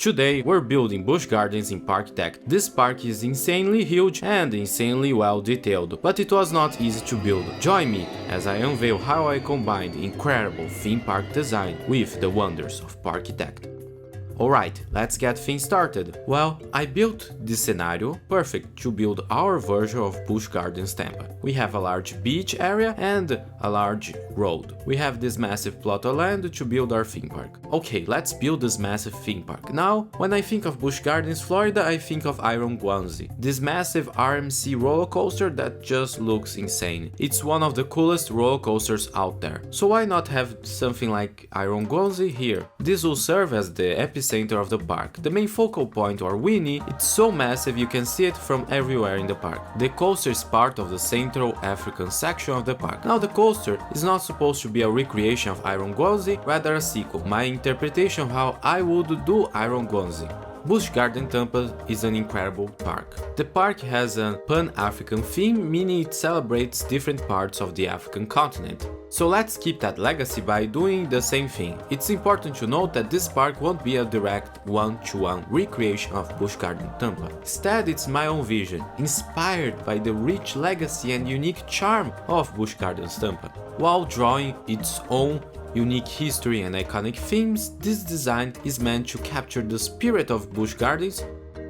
Today we're building Busch Gardens in Parkitect. This park is insanely huge and insanely well detailed, but it was not easy to build. Join me as I unveil how I combined incredible theme park design with the wonders of Parkitect. Alright, let's get things started. Well, I built this scenario perfect to build our version of Busch Gardens Tampa. We have a large beach area and a large road. We have this massive plot of land to build our theme park. Okay, let's build this massive theme park. Now, when I think of Busch Gardens, Florida, I think of Iron Gwanzi, this massive RMC roller coaster that just looks insane. It's one of the coolest roller coasters out there. So why not have something like Iron Gwanzi here? This will serve as the epicenter of the park. The main focal point, or Winnie, it's so massive you can see it from everywhere in the park. The coaster is part of the Central African section of the park. Now the coaster is not supposed to be a recreation of Iron Gwanzi, rather a sequel, my interpretation of how I would do Iron Gwanzi. Busch Garden Tampa is an incredible park. The park has a Pan-African theme, meaning it celebrates different parts of the African continent. So let's keep that legacy by doing the same thing. It's important to note that this park won't be a direct one-to-one recreation of Busch Garden Tampa. Instead, it's my own vision, inspired by the rich legacy and unique charm of Busch Gardens Tampa. While drawing its own unique history and iconic themes, this design is meant to capture the spirit of Busch Gardens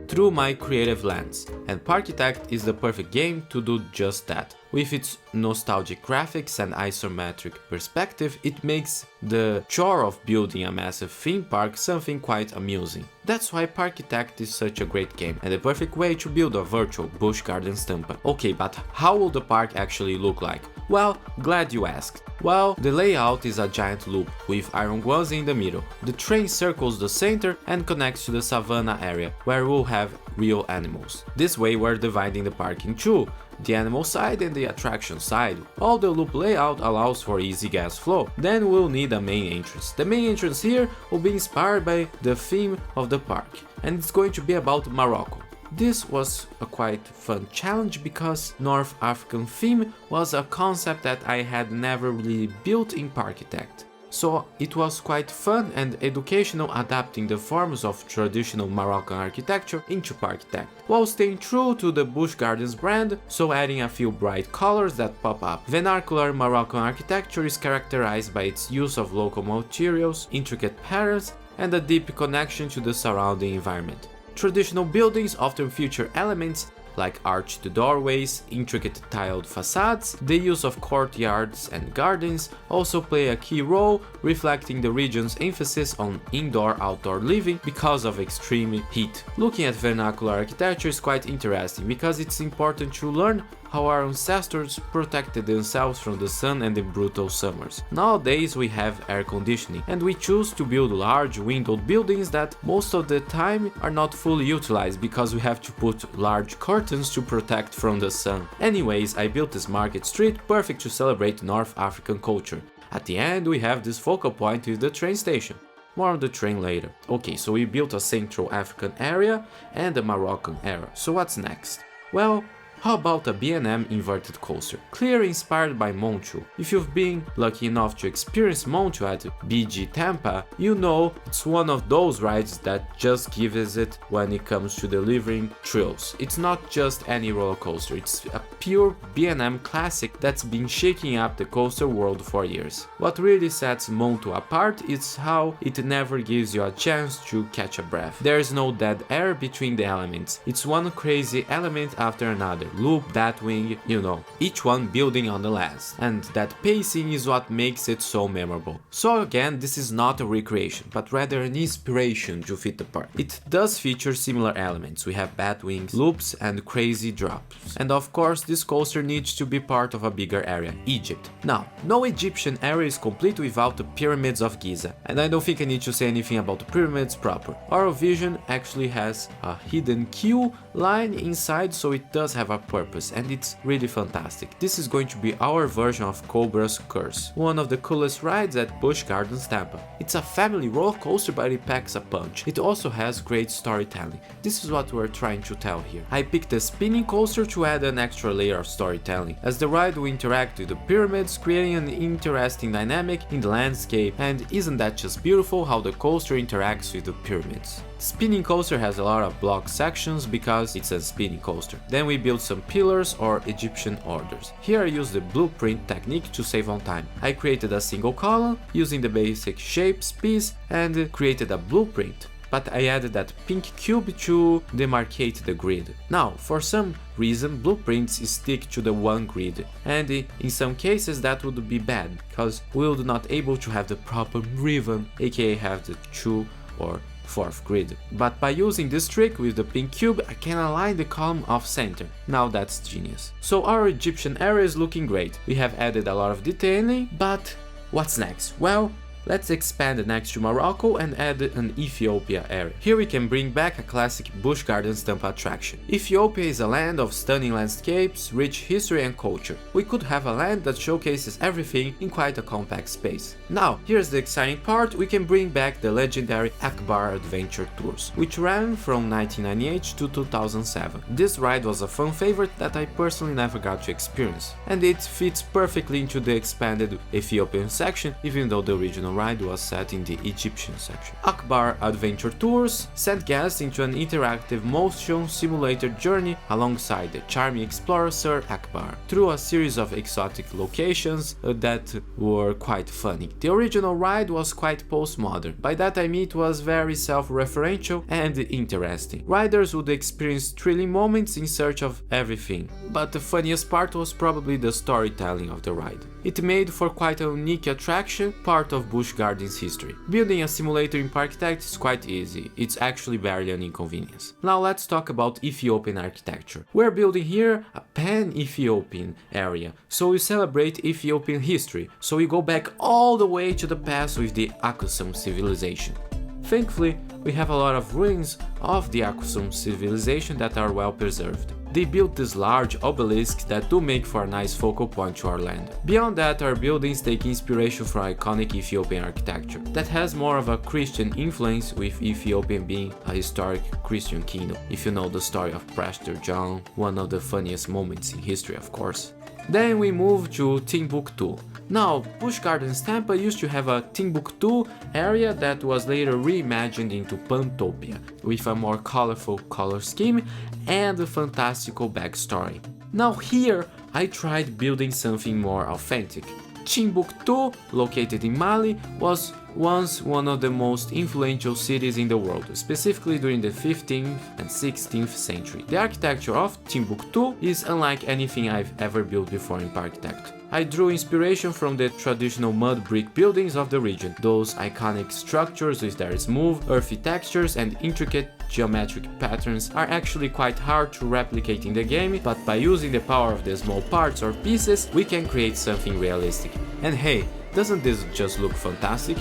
through my creative lens, and Parkitect is the perfect game to do just that. With its nostalgic graphics and isometric perspective, it makes the chore of building a massive theme park something quite amusing. That's why Parkitect is such a great game and the perfect way to build a virtual Busch Gardens Tampa. Okay, but how will the park actually look like? Well, glad you asked. Well, the layout is a giant loop with Iron Gwanzi in the middle. The train circles the center and connects to the Savannah area, where we'll have real animals. This way we're dividing the park in two, the animal side and the attraction side. All the loop layout allows for easy gas flow. Then we'll need a main entrance. The main entrance here will be inspired by the theme of the park, and it's going to be about Morocco. This was a quite fun challenge because North African theme was a concept that I had never really built in Parkitect. So it was quite fun and educational adapting the forms of traditional Moroccan architecture into Parkitect, while staying true to the Busch Gardens brand, so adding a few bright colors that pop up. Vernacular Moroccan architecture is characterized by its use of local materials, intricate patterns, and a deep connection to the surrounding environment. Traditional buildings often feature elements like arched doorways, intricate tiled facades. The use of courtyards and gardens also play a key role, reflecting the region's emphasis on indoor-outdoor living because of extreme heat. Looking at vernacular architecture is quite interesting because it's important to learn how our ancestors protected themselves from the sun and the brutal summers. Nowadays we have air conditioning, and we choose to build large windowed buildings that most of the time are not fully utilized because we have to put large curtains to protect from the sun. Anyways, I built this market street perfect to celebrate North African culture. At the end we have this focal point with the train station. More on the train later. Okay, so we built a Central African area and a Moroccan era. So what's next? Well, how about a B&M inverted coaster, clearly inspired by Montu? If you've been lucky enough to experience Montu at BG Tampa, you know it's one of those rides that just gives it when it comes to delivering thrills. It's not just any roller coaster, it's a pure B&M classic that's been shaking up the coaster world for years. What really sets Montu apart is how it never gives you a chance to catch a breath. There's no dead air between the elements, it's one crazy element after another. Loop, that wing, you know, each one building on the last, and that pacing is what makes it so memorable. So again, this is not a recreation, but rather an inspiration to fit the park. It does feature similar elements. We have bat wings, loops, and crazy drops. And of course, this coaster needs to be part of a bigger area, Egypt. Now, no Egyptian area is complete without the pyramids of Giza, and I don't think I need to say anything about the pyramids proper. Our vision actually has a hidden queue line inside, so it does have a purpose, and it's really fantastic. This is going to be our version of Cobra's Curse, one of the coolest rides at Busch Gardens Tampa. It's a family roller coaster, but it packs a punch. It also has great storytelling. This is what we're trying to tell here. I picked a spinning coaster to add an extra layer of storytelling, as the ride will interact with the pyramids, creating an interesting dynamic in the landscape. And isn't that just beautiful how the coaster interacts with the pyramids? The spinning coaster has a lot of block sections because it's a spinning coaster. Then we built some pillars or Egyptian orders. Here I used the blueprint technique to save on time. I created a single column using the basic shapes piece and created a blueprint, but I added that pink cube to demarcate the grid. Now, for some reason, blueprints stick to the one grid, and in some cases that would be bad, because we would not able to have the proper ribbon, aka have the 2 or 4th grid. But by using this trick with the pink cube, I can align the column off center. Now that's genius. So our Egyptian area is looking great. We have added a lot of detailing, but what's next? Well, let's expand next to Morocco and add an Ethiopia area. Here we can bring back a classic Busch Gardens Tampa attraction. Ethiopia is a land of stunning landscapes, rich history and culture. We could have a land that showcases everything in quite a compact space. Now, here's the exciting part, we can bring back the legendary Akbar Adventure Tours, which ran from 1998 to 2007. This ride was a fun favorite that I personally never got to experience, and it fits perfectly into the expanded Ethiopian section, even though the original ride was set in the Egyptian section. Akbar Adventure Tours sent guests into an interactive motion simulator journey alongside the charming explorer Sir Akbar through a series of exotic locations that were quite funny. The original ride was quite postmodern. By that I mean it was very self-referential and interesting. Riders would experience thrilling moments in search of everything, but the funniest part was probably the storytelling of the ride. It made for quite a unique attraction, part of Busch Gardens history. Building a simulator in Parkitect is quite easy, it's actually barely an inconvenience. Now let's talk about Ethiopian architecture. We're building here a pan-Ethiopian area, so we celebrate Ethiopian history, so we go back all the way to the past with the Aksum civilization. Thankfully, we have a lot of ruins of the Aksum civilization that are well preserved. They built this large obelisk that do make for a nice focal point to our land. Beyond that, our buildings take inspiration from iconic Ethiopian architecture that has more of a Christian influence, with Ethiopian being a historic Christian kingdom, if you know the story of Prester John, one of the funniest moments in history of course. Then we move to Timbuktu. Now, Busch Gardens Tampa used to have a Timbuktu area that was later reimagined into Pantopia, with a more colorful color scheme and a fantastical backstory. Now here, I tried building something more authentic. Timbuktu, located in Mali, was once one of the most influential cities in the world, specifically during the 15th and 16th century. The architecture of Timbuktu is unlike anything I've ever built before in Parkitect. I drew inspiration from the traditional mud brick buildings of the region. Those iconic structures with their smooth, earthy textures and intricate geometric patterns are actually quite hard to replicate in the game, but by using the power of the small parts or pieces, we can create something realistic. And hey, doesn't this just look fantastic?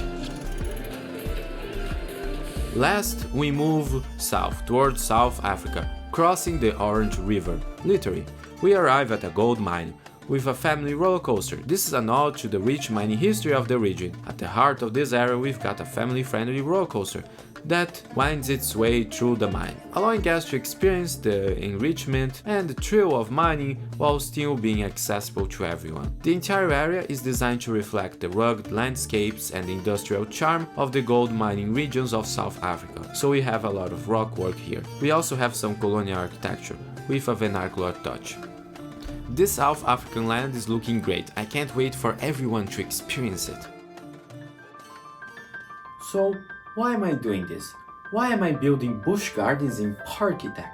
Last, we move south towards South Africa, crossing the Orange River. Literally, we arrive at a gold mine with a family roller coaster. This is a nod to the rich mining history of the region. At the heart of this area, we've got a family-friendly roller coaster that winds its way through the mine, allowing guests to experience the enrichment and the thrill of mining while still being accessible to everyone. The entire area is designed to reflect the rugged landscapes and industrial charm of the gold mining regions of South Africa, so we have a lot of rock work here. We also have some colonial architecture with a vernacular touch. This South African land is looking great. I can't wait for everyone to experience it. So, why am I doing this? Why am I building Busch Gardens in Parkitect?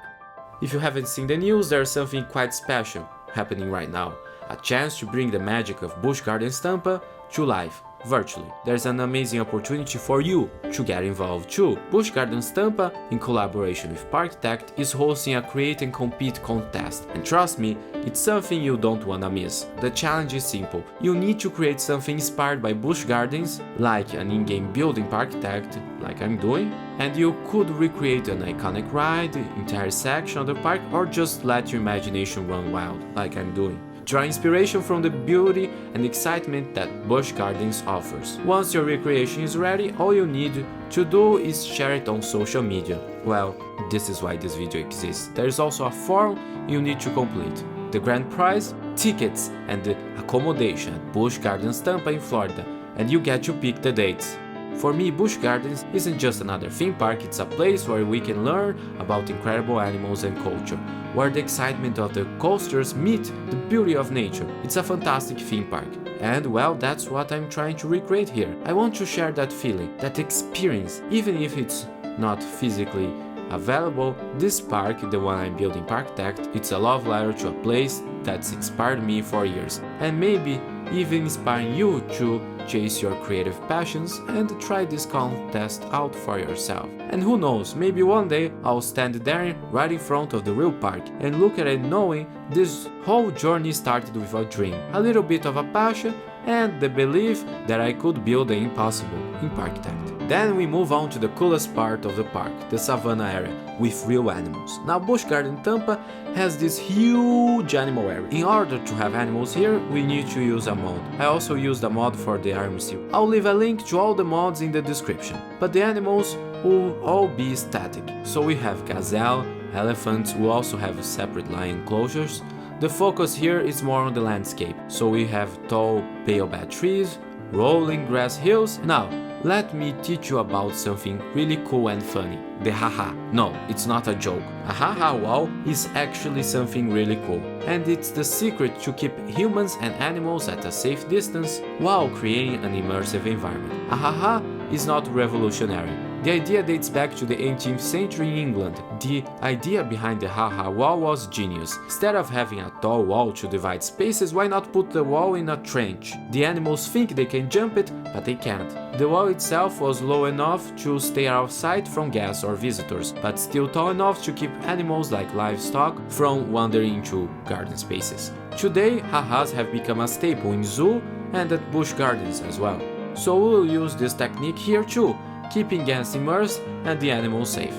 If you haven't seen the news, there's something quite special happening right now. A chance to bring the magic of Busch Gardens Tampa to life, virtually. There's an amazing opportunity for you to get involved too. Busch Gardens Tampa, in collaboration with Parkitect, is hosting a Create and Compete contest. And trust me, it's something you don't wanna miss. The challenge is simple. You need to create something inspired by Busch Gardens, like an in-game build in Parkitect, like I'm doing, and you could recreate an iconic ride, entire section of the park, or just let your imagination run wild, like I'm doing. Draw inspiration from the beauty and excitement that Busch Gardens offers. Once your recreation is ready, all you need to do is share it on social media. Well, this is why this video exists. There is also a form you need to complete. The grand prize? Tickets and the accommodation at Busch Gardens Tampa in Florida, and you get to pick the dates. For me, Busch Gardens isn't just another theme park, it's a place where we can learn about incredible animals and culture, where the excitement of the coasters meet the beauty of nature. It's a fantastic theme park. And well, that's what I'm trying to recreate here. I want to share that feeling, that experience, even if it's not physically available. This park, the one I'm building, Parkitect, it's a love letter to a place that's inspired me for years, and maybe even inspiring you to chase your creative passions and try this contest out for yourself. And who knows, maybe one day I'll stand there right in front of the real park and look at it knowing this whole journey started with a dream, a little bit of a passion, and the belief that I could build the impossible in Parkitect. Then we move on to the coolest part of the park, the Savannah area, with real animals. Now Busch Garden Tampa has this huge animal area. In order to have animals here, we need to use a mod. I also used a mod for the Iron Seal. I'll leave a link to all the mods in the description. But the animals will all be static. So we have gazelle, elephants, we also have separate lion enclosures. The focus here is more on the landscape. So we have tall baobab trees, rolling grass hills. Now, let me teach you about something really cool and funny. The haha. No, it's not a joke. A haha wall is actually something really cool. And it's the secret to keep humans and animals at a safe distance while creating an immersive environment. A haha is not revolutionary. The idea dates back to the 18th century in England. The idea behind the haha wall was genius. Instead of having a tall wall to divide spaces, why not put the wall in a trench? The animals think they can jump it, but they can't. The wall itself was low enough to stay outside from guests or visitors, but still tall enough to keep animals like livestock from wandering into garden spaces. Today, ha-has have become a staple in zoo and at Busch Gardens as well. So we'll use this technique here too, keeping guests immersed and the animals safe.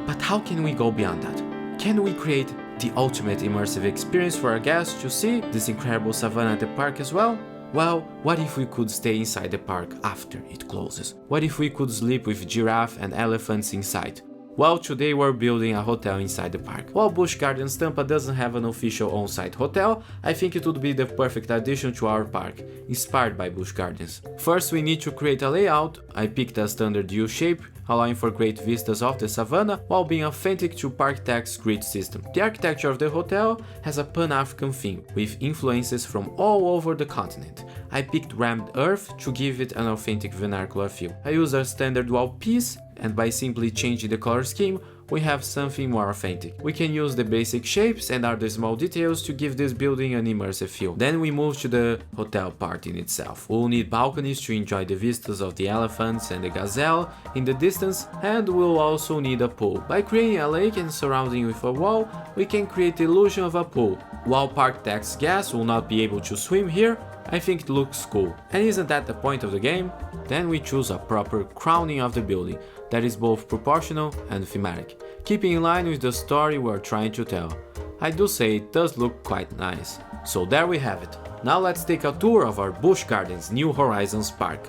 But how can we go beyond that? Can we create the ultimate immersive experience for our guests to see this incredible savannah at the park as well? Well, what if we could stay inside the park after it closes? What if we could sleep with giraffe and elephants inside? Well, today we're building a hotel inside the park. While Busch Gardens Tampa doesn't have an official on-site hotel, I think it would be the perfect addition to our park, inspired by Busch Gardens. First, we need to create a layout. I picked a standard U shape, allowing for great vistas of the savannah while being authentic to Parkitect's grid system. The architecture of the hotel has a Pan-African theme, with influences from all over the continent. I picked rammed earth to give it an authentic vernacular feel. I used a standard wall piece, and by simply changing the color scheme, we have something more authentic. We can use the basic shapes and other small details to give this building an immersive feel. Then we move to the hotel part in itself. We'll need balconies to enjoy the vistas of the elephants and the gazelle in the distance, and we'll also need a pool. By creating a lake and surrounding with a wall, we can create the illusion of a pool. While Parkitect's guests will not be able to swim here, I think it looks cool. And isn't that the point of the game? Then we choose a proper crowning of the building that is both proportional and thematic, keeping in line with the story we're trying to tell. I do say it does look quite nice. So there we have it. Now let's take a tour of our Busch Gardens New Horizons Park.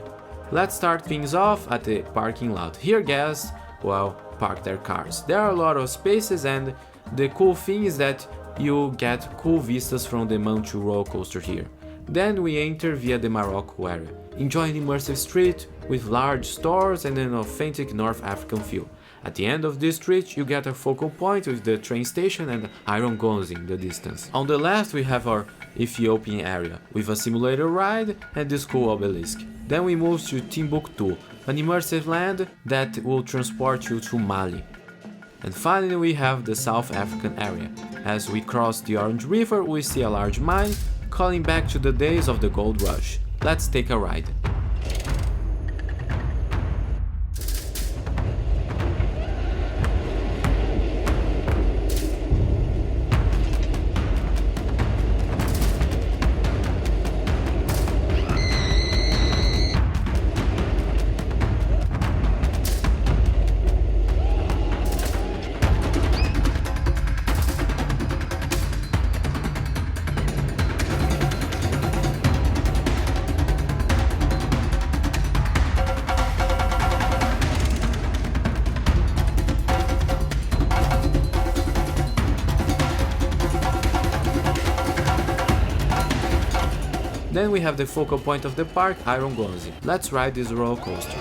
Let's start things off at the parking lot. Here guests, well, park their cars. There are a lot of spaces, and the cool thing is that you get cool vistas from the Manchu roller coaster here. Then we enter via the Morocco area, enjoying an immersive street with large stores and an authentic North African feel. At the end of this street you get a focal point with the train station and iron guns in the distance. On the left we have our Ethiopian area, with a simulator ride and this cool obelisk. Then we move to Timbuktu, an immersive land that will transport you to Mali. And finally we have the South African area. As we cross the Orange River we see a large mine, calling back to the days of the gold rush. Let's take a ride. Then we have the focal point of the park, Iron Gonzi. Let's ride this roller coaster.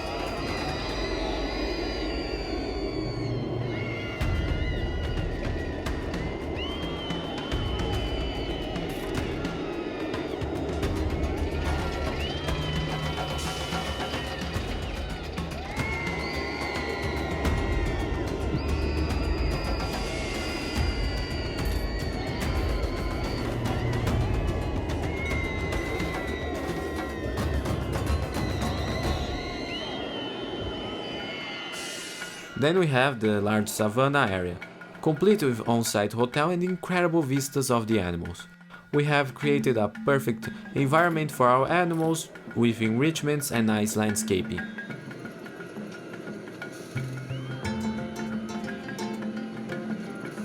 Then we have the large Savannah area, complete with on-site hotel and incredible vistas of the animals. We have created a perfect environment for our animals with enrichments and nice landscaping.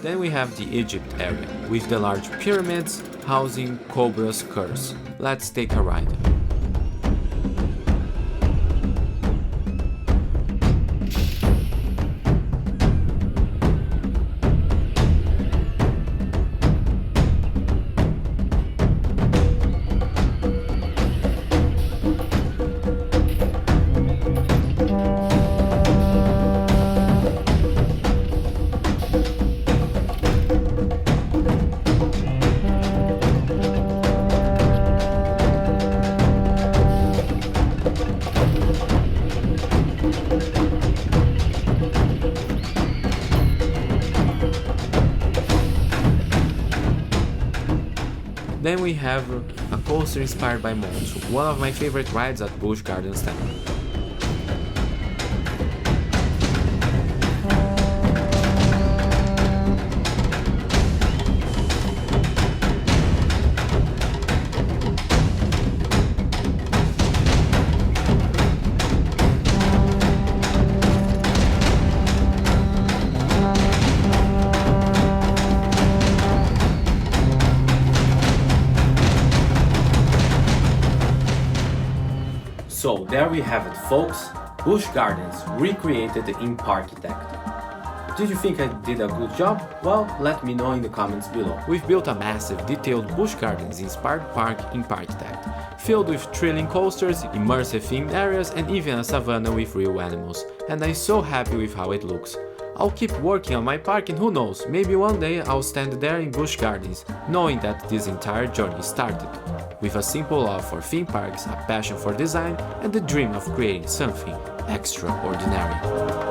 Then we have the Egypt area, with the large pyramids housing Cobra's curse. Let's take a ride. Then we have a coaster inspired by Monsu, one of my favorite rides at Busch Gardens town. So there we have it, folks. Busch Gardens recreated in Parkitect. Did you think I did a good job? Well, let me know in the comments below. We've built a massive, detailed Busch Gardens inspired park in Parkitect, filled with thrilling coasters, immersive themed areas and even a savanna with real animals. And I'm so happy with how it looks. I'll keep working on my park and who knows, maybe one day I'll stand there in Busch Gardens, knowing that this entire journey started with a simple love for theme parks, a passion for design, and the dream of creating something extraordinary.